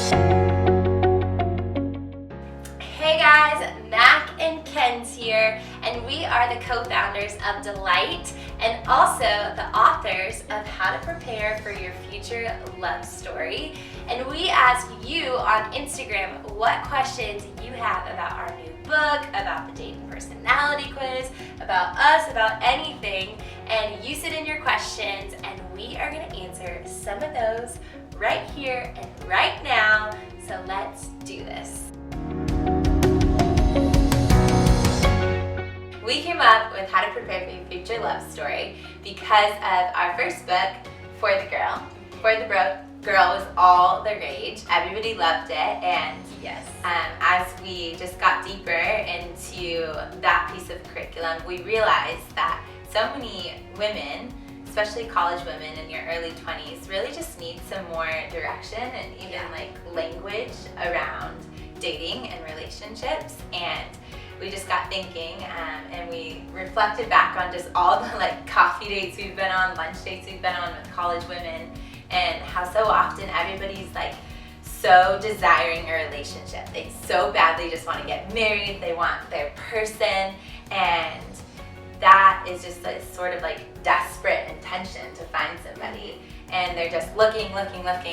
Hey guys, Mac and Ken's here, and we are the co-founders of Delight and also the authors of How to Prepare for Your Future Love Story. And we ask you on Instagram what questions you have about our new book, about the dating personality quiz, about us, about anything, and you send in your questions and we are going to answer some of those right here and right now. So let's do this. We came up with How to Prepare for Your Future Love Story because of our first book, For the Girl. For the Girl was all the rage. Everybody loved it, and yes, as we just got deeper into that piece of curriculum, we realized that so many women, especially college women in your early 20s, really just need some more direction and even like language around dating and relationships. And we just got thinking and we reflected back on just all the like coffee dates we've been on, lunch dates we've been on with college women, and how so often everybody's like so desiring a relationship. They so badly just want to get married, they want their person, and that is just a sort of like desperate intention to find somebody. And they're just looking,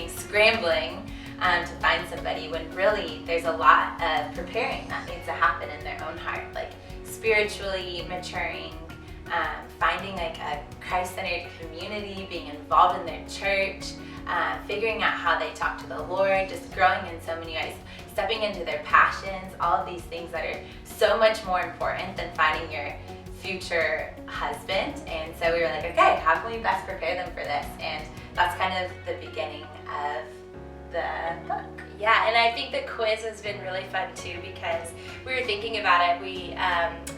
scrambling to find somebody, when really there's a lot of preparing that needs to happen in their own heart, like spiritually maturing, finding like a Christ-centered community, being involved in their church, figuring out how they talk to the Lord, just growing in so many ways, stepping into their passions, all of these things that are so much more important than finding your future husband. And so we were like, okay, how can we best prepare them for this? And that's kind of the beginning of the book. Yeah, and I think the quiz has been really fun too, because we were thinking about it. We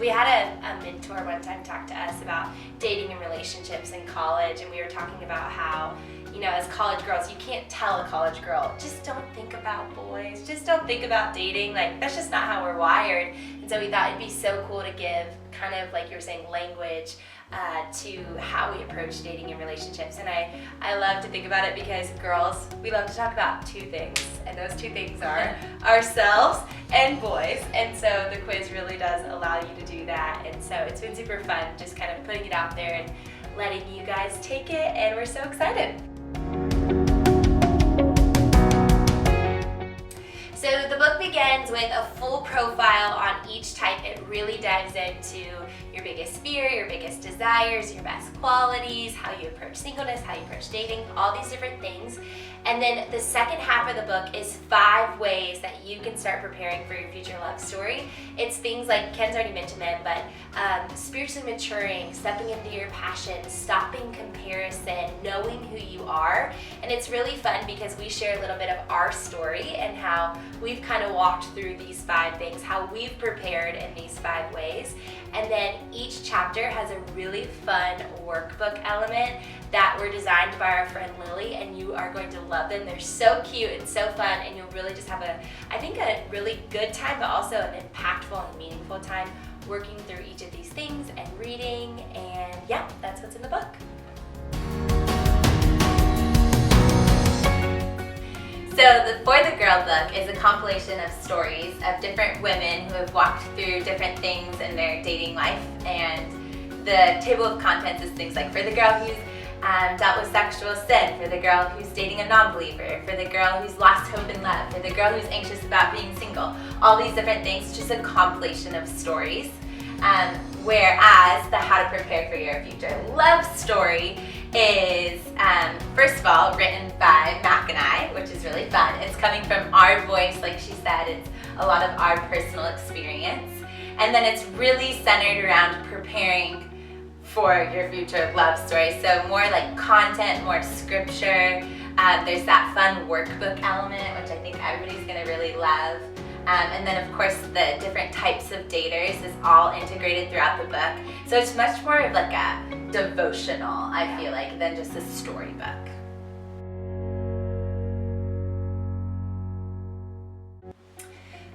had a mentor one time talk to us about dating and relationships in college, and we were talking about how, you know, as college girls, you can't tell a college girl, just don't think about boys, just don't think about dating. Like, that's just not how we're wired. And so we thought it'd be so cool to give kind of, like you're saying, language to how we approach dating and relationships. And I love to think about it because girls, we love to talk about two things, and those two things are ourselves and boys. And so the quiz really does allow you to do that. And so it's been super fun just kind of putting it out there and letting you guys take it, and we're so excited. So the book begins with a full profile on each type. It really dives into your biggest fear, your biggest desires, your best qualities, how you approach singleness, how you approach dating, all these different things. And then the second half of the book is 5 ways that you can start preparing for your future love story. It's things like, Ken's already mentioned them, but spiritually maturing, stepping into your passion, stopping comparison, knowing who you are. And it's really fun because we share a little bit of our story and how we've kind of walked through these 5 things, how we've prepared in these 5 ways. And then each chapter has a really fun workbook element that were designed by our friend Lily, and you are going to love them. They're so cute and so fun, and you'll really just have a really good time, but also an impactful and meaningful time working through each of these things and reading. And yeah, that's what's in the book. So the For the Girl book is a compilation of stories of different women who have walked through different things in their dating life. And the table of contents is things like, for the girl who's dealt with sexual sin, for the girl who's dating a non-believer, for the girl who's lost hope in love, for the girl who's anxious about being single. All these different things, just a compilation of stories. Whereas the How to Prepare for Your Future Love Story is, first of all, written by Mac and I, which is really fun. It's coming from our voice, like she said. It's a lot of our personal experience. And then it's really centered around preparing for your future love story. So more like content, more scripture. There's that fun workbook element, which I think everybody's gonna really love. And then of course the different types of daters is all integrated throughout the book. So it's much more of like a devotional, I feel like, than just a storybook.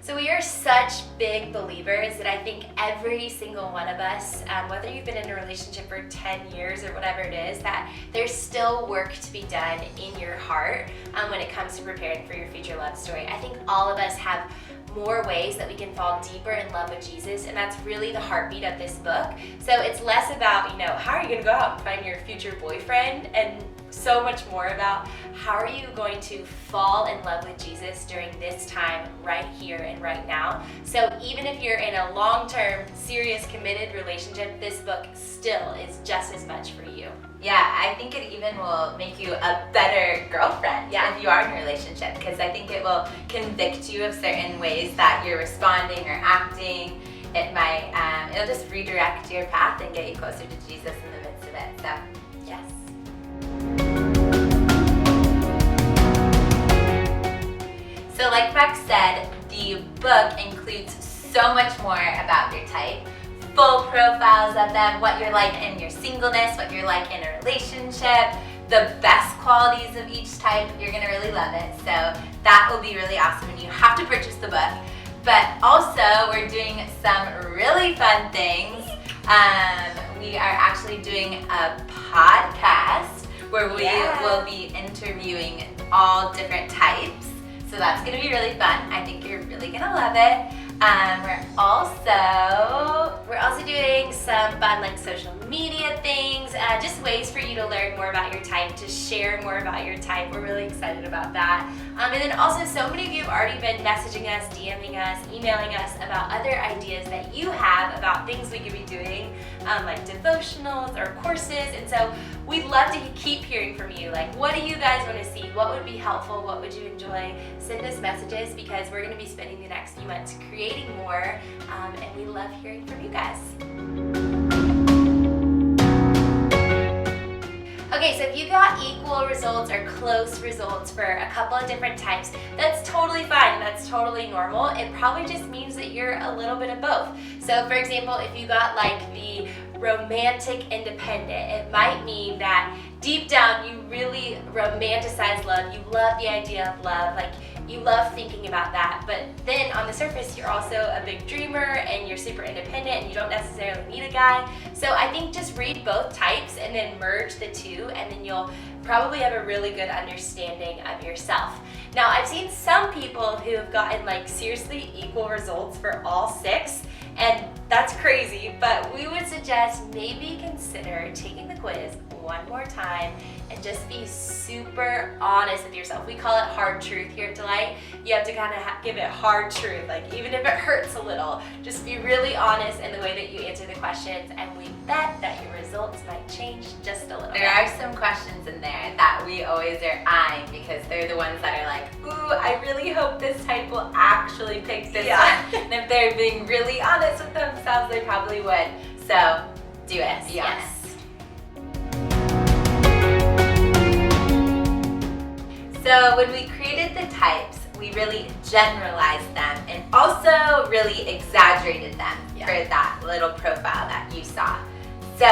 So we are such big believers that I think every single one of us, whether you've been in a relationship for 10 years or whatever it is, that there's still work to be done in your heart when it comes to preparing for your future love story. I think all of us have more ways that we can fall deeper in love with Jesus, and that's really the heartbeat of this book. So it's less about, how are you gonna go out and find your future boyfriend, and so much more about how are you going to fall in love with Jesus during this time right here and right now. So even if you're in a long-term, serious, committed relationship, this book still is just as much for you. Yeah, I think it even will make you a better girlfriend if you are in a relationship, because I think it will convict you of certain ways that you're responding or acting. It might, it'll just redirect your path and get you closer to Jesus in the midst of it. So, yes. So like Max said, the book includes so much more about your type. Full profiles of them, what you're like in your singleness, what you're like in a relationship, the best qualities of each type. You're gonna really love it. So that will be really awesome, and you have to purchase the book. But also, we're doing some really fun things. We are actually doing a podcast where we will be interviewing all different types. So that's gonna be really fun. I think you're really gonna love it. We're also doing some fun social media things, just ways for you to learn more about your type, to share more about your type. We're really excited about that. And then also, so many of you have already been messaging us, DMing us, emailing us about other ideas that you have about things we could be doing, like devotionals or courses. And so we'd love to keep hearing from you. What do you guys want to see? What would be helpful? What would you enjoy? Send us messages, because we're going to be spending the next few months creating more, and we love hearing from you guys. Okay, so if you got equal results or close results for a couple of different types, that's totally fine. That's totally normal. It probably just means that you're a little bit of both. So for example, if you got the romantic independent, it might mean that deep down you really romanticize love. You love the idea of love. You love thinking about that, but then on the surface you're also a big dreamer and you're super independent and you don't necessarily need a guy. So I think just read both types and then merge the two, and then you'll probably have a really good understanding of yourself. Now, I've seen some people who have gotten seriously equal results for all 6, and that's crazy, but we would suggest maybe consider taking the quiz one more time and just be super honest with yourself. We call it hard truth here at Delight. You have to kind of give it hard truth, even if it hurts a little. Just be really honest in the way that you answer the questions, and we bet that your results might change just a little bit. There are some questions in there that we always are eyeing, because they're the ones that are ooh, I really hope this type will actually pick this one. And if they're being really honest with themselves, they probably would. So do it. Be honest. So when we created the types, we really generalized them and also really exaggerated them for that little profile that you saw. So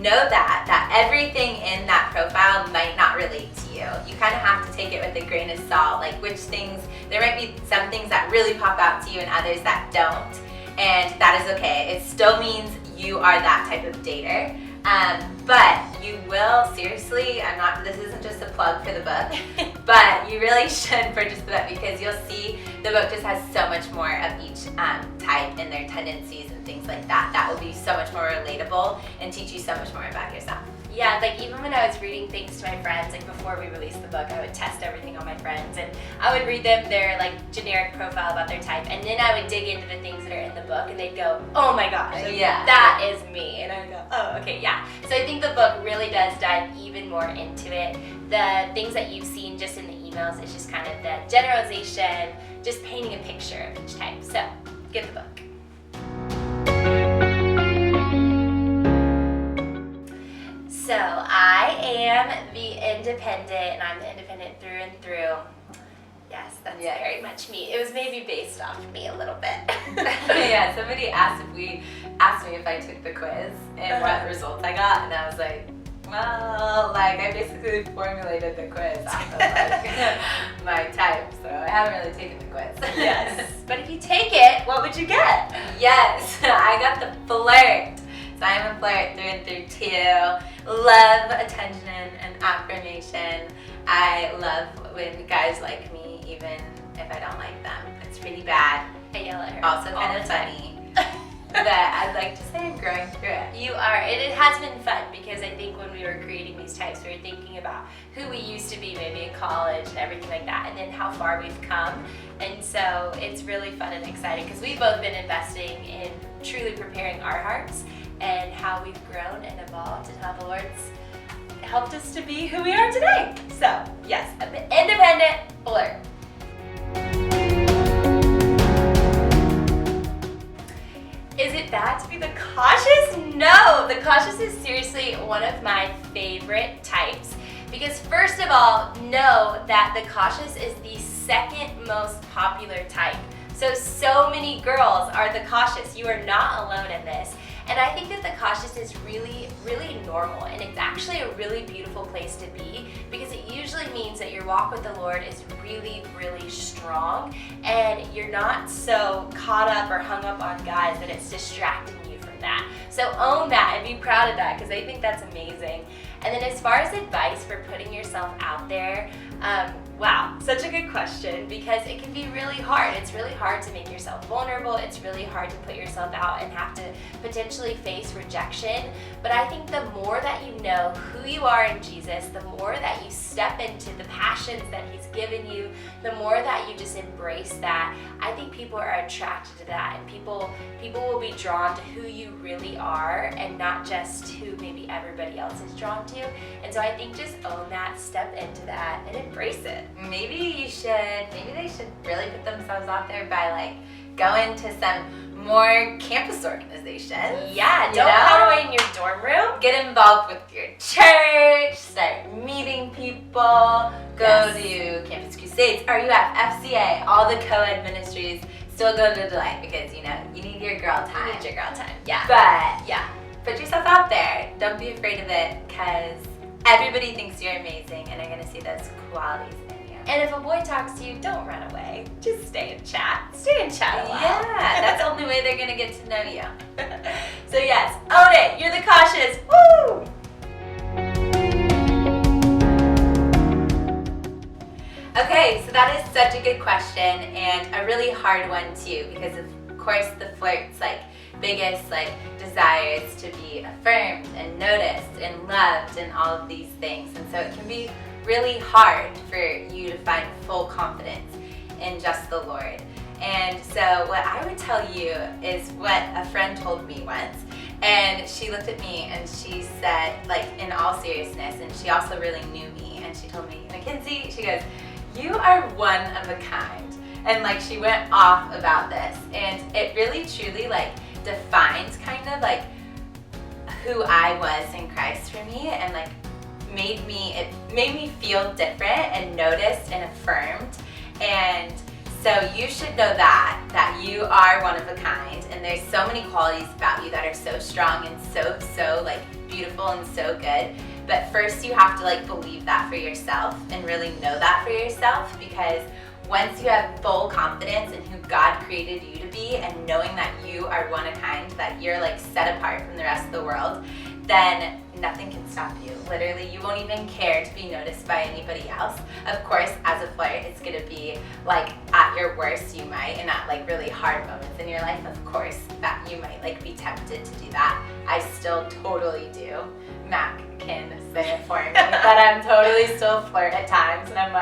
know that everything in that profile might not relate to you. You kind of have to take it with a grain of salt, which things, there might be some things that really pop out to you and others that don't, and that is okay. It still means you are that type of dater. But you will, seriously, this isn't just a plug for the book, but you really should purchase the book, because you'll see the book just has so much more of each type and their tendencies and things like that. That will be so much more relatable and teach you so much more about yourself. Yeah, even when I was reading things to my friends, before we released the book, I would test everything on my friends, and I would read them their generic profile about their type, and then I would dig into the things that are in the book, and they'd go, oh my gosh, that is me, and I'd go, oh, okay, yeah. So I think the book really does dive even more into it. The things that you've seen just in the emails is just kind of the generalization, just painting a picture of each type. So get the book. So I am the independent, and I'm the independent through and through. Yes, that's very much me. It was maybe based off me a little bit. Yeah, somebody asked me if I took the quiz and what results I got, and I was like, well, I basically formulated the quiz off of my type, so I haven't really taken the quiz. Yes. But if you take it, what would you get? Yes, I got the FLIRT. So I'm a flirt through and through too. Love attention and affirmation. I love when guys like me, even if I don't like them. It's pretty bad. I yell at her. Also kind of funny. But I'd like to say I'm growing through it. You are. It has been fun because I think when we were creating these types, we were thinking about who we used to be maybe in college and everything like that, and then how far we've come. And so it's really fun and exciting because we've both been investing in truly preparing our hearts and how we've grown and evolved and how the Lord's helped us to be who we are today. So yes, I'm an independent flirt. Is it bad to be the cautious? No, the cautious is seriously one of my favorite types because first of all, know that the cautious is the second most popular type. So many girls are the cautious. You are not alone in this. And I think that the cautious is really, really normal, and it's actually a really beautiful place to be because it usually means that your walk with the Lord is really, really strong and you're not so caught up or hung up on guys that it's distracting you from that. So own that and be proud of that because I think that's amazing. And then as far as advice for putting yourself out there, wow, such a good question because it can be really hard. It's really hard to make yourself vulnerable. It's really hard to put yourself out and have to potentially face rejection. But I think the more that you know who you are in Jesus, the more that you step into the passions that He's given you, the more that you just embrace that, I think people are attracted to that and people will be drawn to who you really are and not just who maybe everybody else is drawn to. And so I think just own that, step into that, and embrace it. Maybe they should really put themselves out there by like going to some more campus organizations. Yeah, don't hide away in your dorm room. Get involved with your church, start meeting people, go to Campus Crusades, RUF, FCA, all the co-ed ministries. Still go to Delight because you need your girl time. You need your girl time. Yeah. But yeah, put yourself out there. Don't be afraid of it because everybody thinks you're amazing and are gonna see those qualities in you. And if a boy talks to you, don't run away. Just stay and chat. Stay and chat a while. Yeah, that's the only way they're gonna get to know you. So yes, own it. You're the cautious. Woo! Okay, so that is such a good question and a really hard one too because of course the flirt's biggest desire is to be affirmed and noticed and loved and all of these things, and so it can be really hard for you to find full confidence in just the Lord. And so what I would tell you is what a friend told me once, and she looked at me and she said, in all seriousness, and she also really knew me, and she told me, Mackenzie, she goes, you are one of a kind. And she went off about this, and it really truly defines kind of who I was in Christ for me, and it made me feel different and noticed and affirmed. And so you should know that you are one of a kind, and there's so many qualities about you that are so strong and so beautiful and so good. But first you have to believe that for yourself and really know that for yourself, because once you have full confidence in who God created you to be and knowing that you are one of a kind, that you're set apart from the rest of the world, then nothing can stop you. Literally, you won't even care to be noticed by anybody else. Of course, as a flirt, it's gonna be at your worst you might, and at really hard moments in your life, of course, that you might be tempted to do that. I still totally do. Mac can say it for me, that I'm totally still a flirt at times, and I'm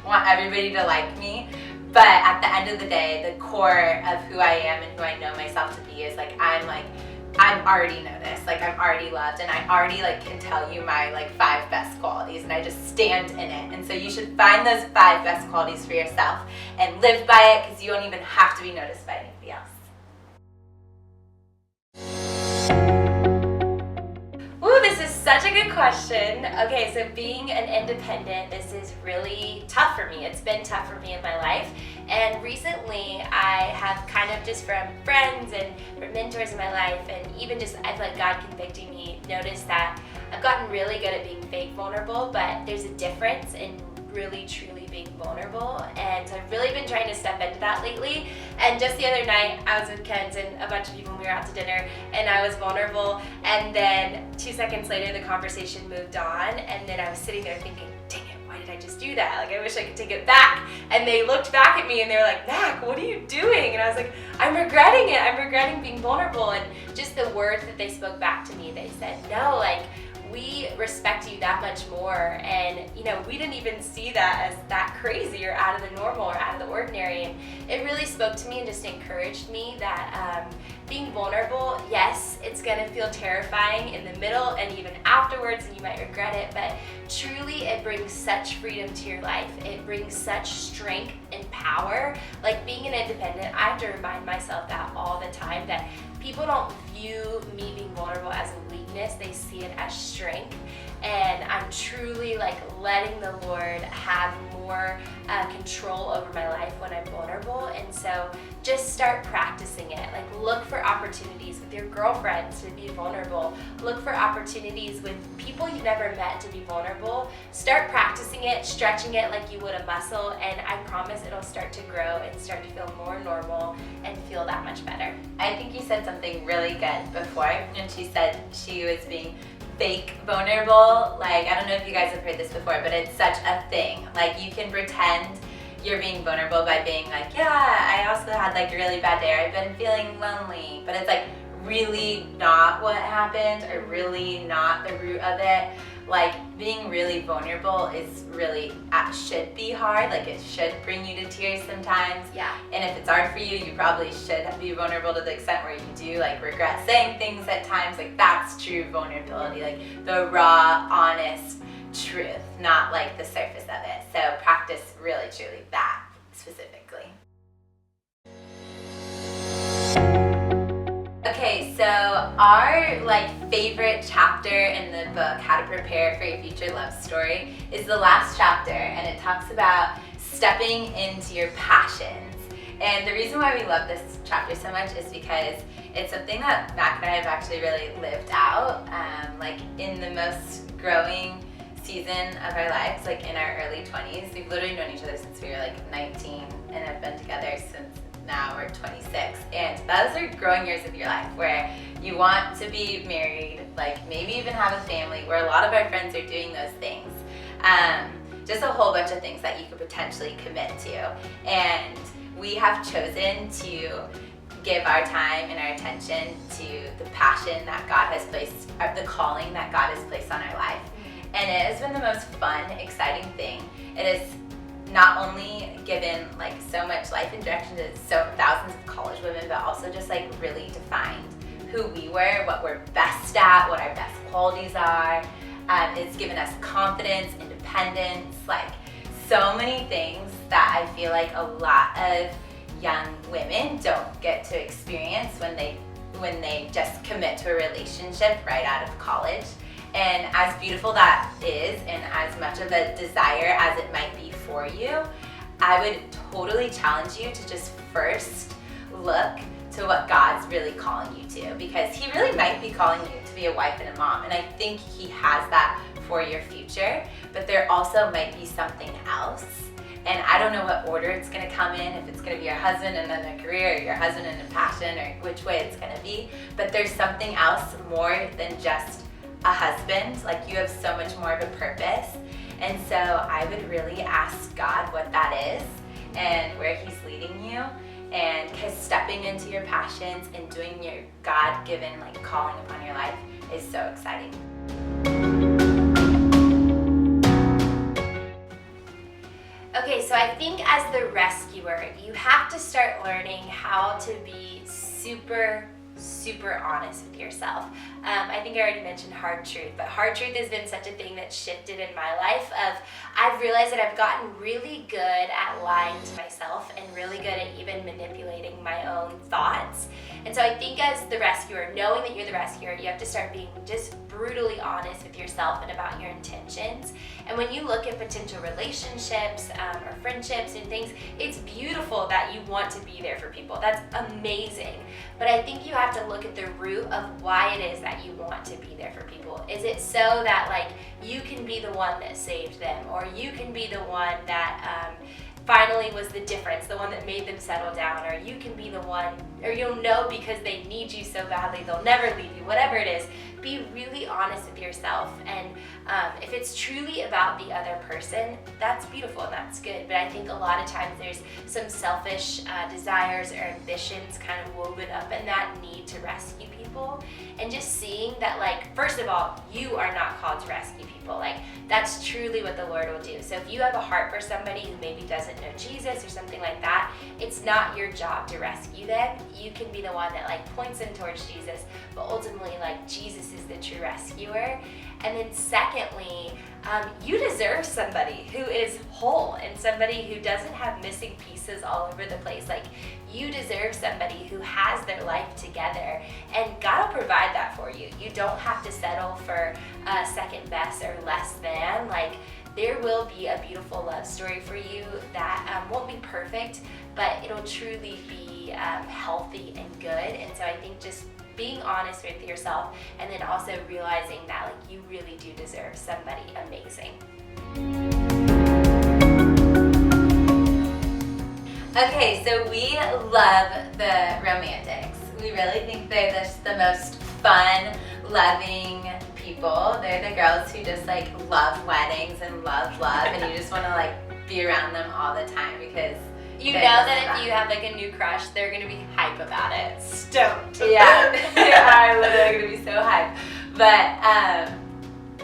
want everybody to like me. But at the end of the day, the core of who I am and who I know myself to be is I'm already noticed, I'm already loved, and I already can tell you my 5 best qualities, and I just stand in it. And so you should find those 5 best qualities for yourself and live by it, because you don't even have to be noticed by anybody else. Ooh, this is such a good question. Okay, so being an independent, this is really tough for me. It's been tough for me in my life. And recently, I have kind of just from friends and from mentors in my life, and even just I feel God convicting me, noticed that I've gotten really good at being fake vulnerable, but there's a difference in really truly being vulnerable, and so I've really been trying to step into that lately. And just the other night, I was with Kens and a bunch of people, and we were out to dinner, and I was vulnerable, and then 2 seconds later, the conversation moved on, and then I was sitting there thinking, dang it, why did I just do that? Like, I wish I could take it back. And they looked back at me and they were like, Mac, what are you doing? And I was like, I'm regretting it. I'm regretting being vulnerable. And just the words that they spoke back to me, they said, no, like, we respect you that much more. And, you know, we didn't even see that as that crazy or out of the normal or out of the ordinary. And it really spoke to me and just encouraged me that being vulnerable, yes, it's gonna feel terrifying in the middle and even afterwards, and you might regret it, but truly it brings such freedom to your life. It brings such strength and power. Like, being an independent, I have to remind myself that all the time, that people don't view me being vulnerable as a weakness, they see it as strength. And I'm truly like letting the Lord have more control over my life when I'm vulnerable. And so just start practicing it. Like, look for opportunities with your girlfriends to be vulnerable. Look for opportunities with people you've never met to be vulnerable. Start practicing it, stretching it like you would a muscle, and I promise it'll start to grow and start to feel more normal and feel that much better. I think you said something really good before, and she said she was being fake vulnerable. Like, I don't know if you guys have heard this before, but it's such a thing. Like, you can pretend you're being vulnerable by being like, yeah, I also had like a really bad day, or I've been feeling lonely, but it's like really not what happened, or really not the root of it. Like, being really vulnerable is really, should be hard. Like, it should bring you to tears sometimes. Yeah. And if it's hard for you, you probably should be vulnerable to the extent where you do like regret saying things at times. Like, that's true vulnerability, like the raw, honest truth, not like the surface of it. So practice really, truly that specifically. Okay, so our like favorite chapter in the book, How to Prepare for Your Future Love Story, is the last chapter, and it talks about stepping into your passions. And the reason why we love this chapter so much is because it's something that Mac and I have actually really lived out, like in the most growing season of our lives, like in our early 20s. We've literally known each other since we were like 19 and have been together since now we're 26. And those are growing years of your life where you want to be married, like maybe even have a family, where a lot of our friends are doing those things. Just a whole bunch of things that you could potentially commit to. And we have chosen to give our time and our attention to the passion that God has placed, the calling that God has placed on our life. And it has been the most fun, exciting thing. It has not only given like so much life and direction to thousands of college women, but also just like really defined who we were, what we're best at, what our best qualities are. It's given us confidence, independence, like so many things that I feel like a lot of young women don't get to experience when they just commit to a relationship right out of college. And as beautiful that is, and as much of a desire as it might be for you, I would totally challenge you to just first look to what God's really calling you to, because He really might be calling you to be a wife and a mom, and I think He has that for your future, but there also might be something else. And I don't know what order it's going to come in, if it's going to be your husband and then a career, or your husband and a passion, or which way it's going to be, but there's something else more than just a husband. Like, you have so much more of a purpose. And so I would really ask God what that is and where He's leading you, and because stepping into your passions and doing your God-given like calling upon your life is so exciting. Okay, so I think as the rescuer, you have to start learning how to be super honest with yourself. I think I already mentioned hard truth, but hard truth has been such a thing that's shifted in my life. I've realized that I've gotten really good at lying to myself and really good at even manipulating my own thoughts. And so I think as the rescuer, knowing that you're the rescuer, you have to start being just brutally honest with yourself and about your intentions. And when you look at potential relationships or friendships and things, it's beautiful that you want to be there for people. That's amazing. But I think you have have to look at the root of why it is that you want to be there for people. Is it so that like you can be the one that saved them, or you can be the one that finally was the difference, the one that made them settle down, or you can be the one, or you'll know because they need you so badly they'll never leave you, whatever it is. Be really honest with yourself, and if it's truly about the other person, that's beautiful and that's good. But I think a lot of times there's some selfish desires or ambitions kind of woven up in that need to rescue people, and just seeing that, like, first of all, you are not called to rescue people. Like, that's truly what the Lord will do. So if you have a heart for somebody who maybe doesn't know Jesus or something like that, it's not your job to rescue them. You can be the one that like points them towards Jesus, but ultimately like Jesus is the true rescuer. And then secondly, you deserve somebody who is whole and somebody who doesn't have missing pieces all over the place. Like, you deserve somebody who has their life together, and God will provide that for you. You don't have to settle for second best or less than. Like, there will be a beautiful love story for you that won't be perfect, but it'll truly be healthy and good. And so I think just being honest with yourself, and then also realizing that like you really do deserve somebody amazing. Okay, so we love the romantics. We really think they're just the most fun, loving people. They're the girls who just like love weddings and love, and you just want to like be around them all the time because you know that if you have like a new crush, they're gonna be hype about it. Stoked. Yeah, they are literally gonna be so hype. But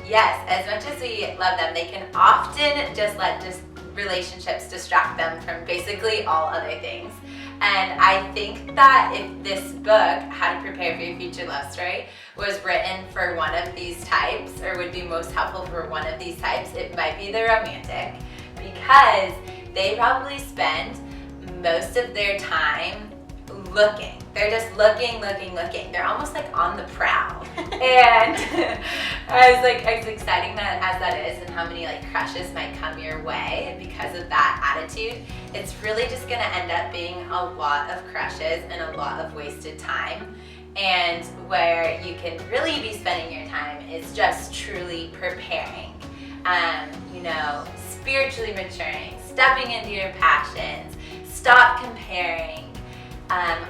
yes, as much as we love them, they can often just let relationships distract them from basically all other things. And I think that if this book, How to Prepare for Your Future Love Story, was written for one of these types, or would be most helpful for one of these types, it might be the romantic, because they probably spend most of their time looking. They're just looking. They're almost like on the prowl. And as exciting as that is, and how many like crushes might come your way because of that attitude, it's really just gonna end up being a lot of crushes and a lot of wasted time. And where you can really be spending your time is just truly preparing, spiritually maturing, stepping into your passions, stop comparing.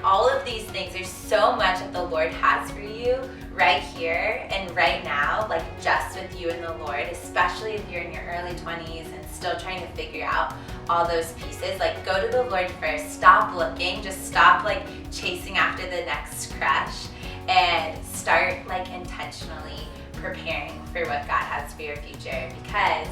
All of these things, there's so much that the Lord has for you right here and right now, like just with you and the Lord, especially if you're in your early 20s and still trying to figure out all those pieces. Like, go to the Lord first, stop looking, just stop like chasing after the next crush, and start like intentionally preparing for what God has for your future. Because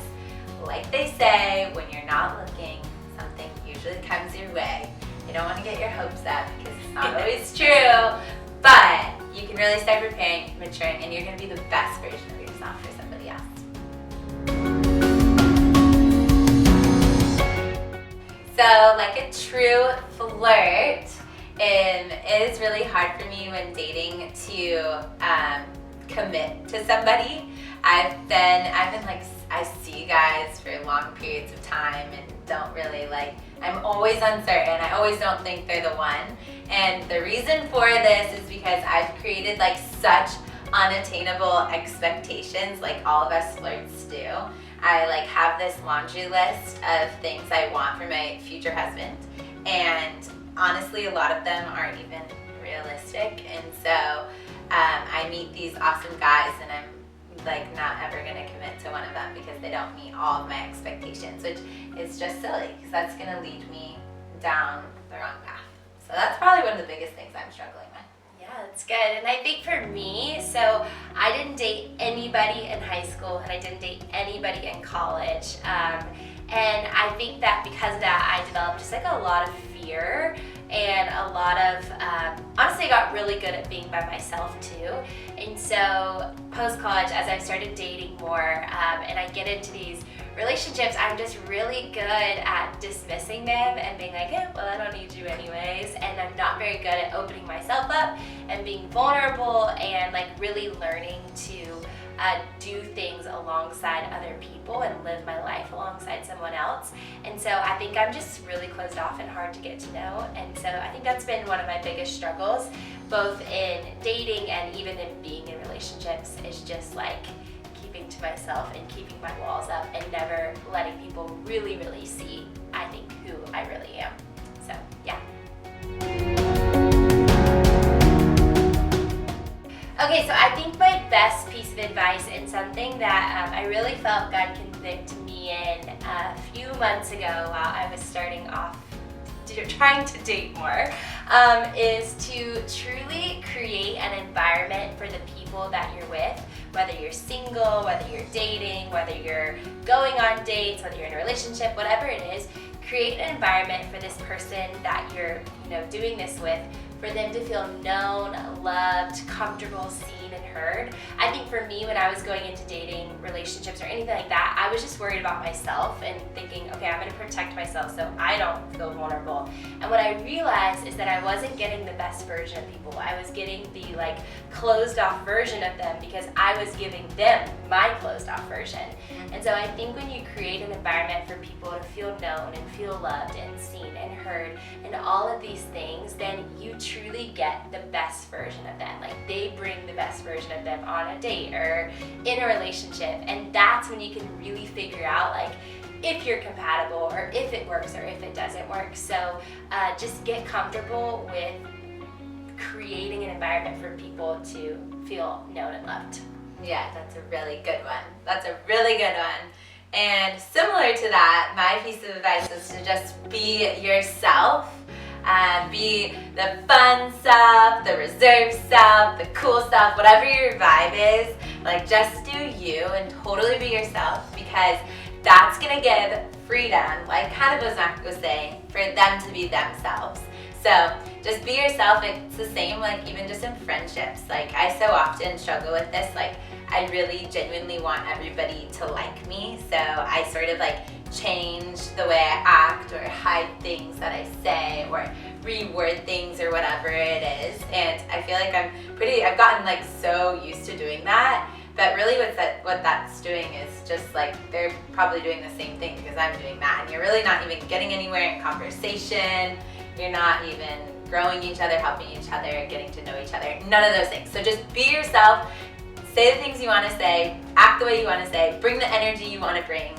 like they say, when you're not looking, something usually comes your way. You don't want to get your hopes up because it's not always true, but you can really start preparing, maturing, and you're going to be the best version of yourself for somebody else. So, like a true flirt, it is really hard for me when dating to commit to somebody. I've been like, I see guys for long periods of time and don't really like, I'm always uncertain. I always don't think they're the one. And the reason for this is because I've created like such unattainable expectations, like all of us flirts do. I like have this laundry list of things I want for my future husband, and honestly a lot of them aren't even realistic. And so I meet these awesome guys and I'm like not ever gonna commit to one of them because they don't meet all of my expectations, which is just silly because that's gonna lead me down the wrong path. So that's probably one of the biggest things I'm struggling with. Yeah, that's good. And I think for me, so I didn't date anybody in high school and I didn't date anybody in college. And I think that because of that, I developed just like a lot of fear and a lot of, honestly, I got really good at being by myself too. And so post-college, as I've started dating more and I get into these relationships, I'm just really good at dismissing them and being like, hey, well, I don't need you anyways. And I'm not very good at opening myself up and being vulnerable and like really learning to do things alongside other people and live my life alongside someone else. And so I think I'm just really closed off and hard to get to know. And so I think that's been one of my biggest struggles, both in dating and even in being in relationships, is just like keeping to myself and keeping my walls up and never letting people really, really see, I think, who I really am. So, yeah. Okay, so I think my best piece of advice, and something that I really felt God convict me in a few months ago while I was starting off trying to date more, is to truly create an environment for the people that you're with, whether you're single, whether you're dating, whether you're going on dates, whether you're in a relationship, whatever it is. Create an environment for this person that you're, doing this with, for them to feel known, loved, comfortable, seen, and heard. I think for me, when I was going into dating, relationships, or anything like that, I was just worried about myself and thinking, okay, I'm gonna protect myself so I don't feel vulnerable. And what I realized is that I wasn't getting the best version of people. I was getting the closed off version of them because I was giving them my closed off version. And so I think when you create an environment for people to feel known and feel loved and seen and heard and all of these things, then you truly get the best version of them. They bring the best version of them on a date or in a relationship, and that's when you can really figure out if you're compatible or if it works or if it doesn't work. So just get comfortable with creating an environment for people to feel known and loved. Yeah, that's a really good one. That's a really good one. And similar to that, my piece of advice is to just be yourself. Be the fun stuff, the reserved stuff, the cool stuff, whatever your vibe is. Just do you and totally be yourself, because that's gonna give freedom, kind of as Mac was saying, for them to be themselves. So just be yourself. It's the same, even just in friendships. I so often struggle with this. I really genuinely want everybody to like me, so I sort of change the way I act or hide things that I say or reword things or whatever it is. And I feel I've gotten so used to doing that. But really what that's doing is just they're probably doing the same thing because I'm doing that. And you're really not even getting anywhere in conversation. You're not even growing each other, helping each other, getting to know each other. None of those things. So just be yourself. Say the things you want to say. Act the way you want to say. Bring the energy you want to bring.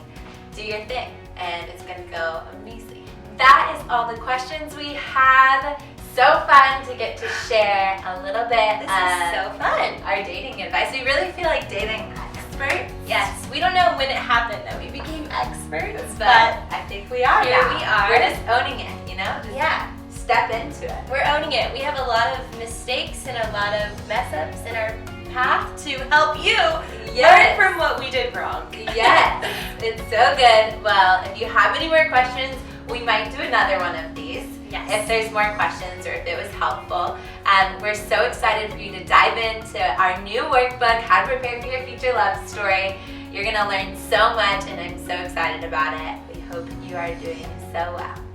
Do your thing. And it's going to go amazing. That is all the questions we have. So fun to get to share a little bit This is so fun. Our dating advice. We really feel like dating experts. Yes, we don't know when it happened that we became experts, but I think we are here now. We are. We're just owning it, Just step into it. We're owning it. We have a lot of mistakes and a lot of mess ups in our path to help you learn from what we did wrong. Yes, it's so good. Well, if you have any more questions, we might do another one of these. Yes. If there's more questions or if it was helpful. We're so excited for you to dive into our new workbook, How to Prepare for Your Future Love Story. You're going to learn so much, and I'm so excited about it. We hope you are doing so well.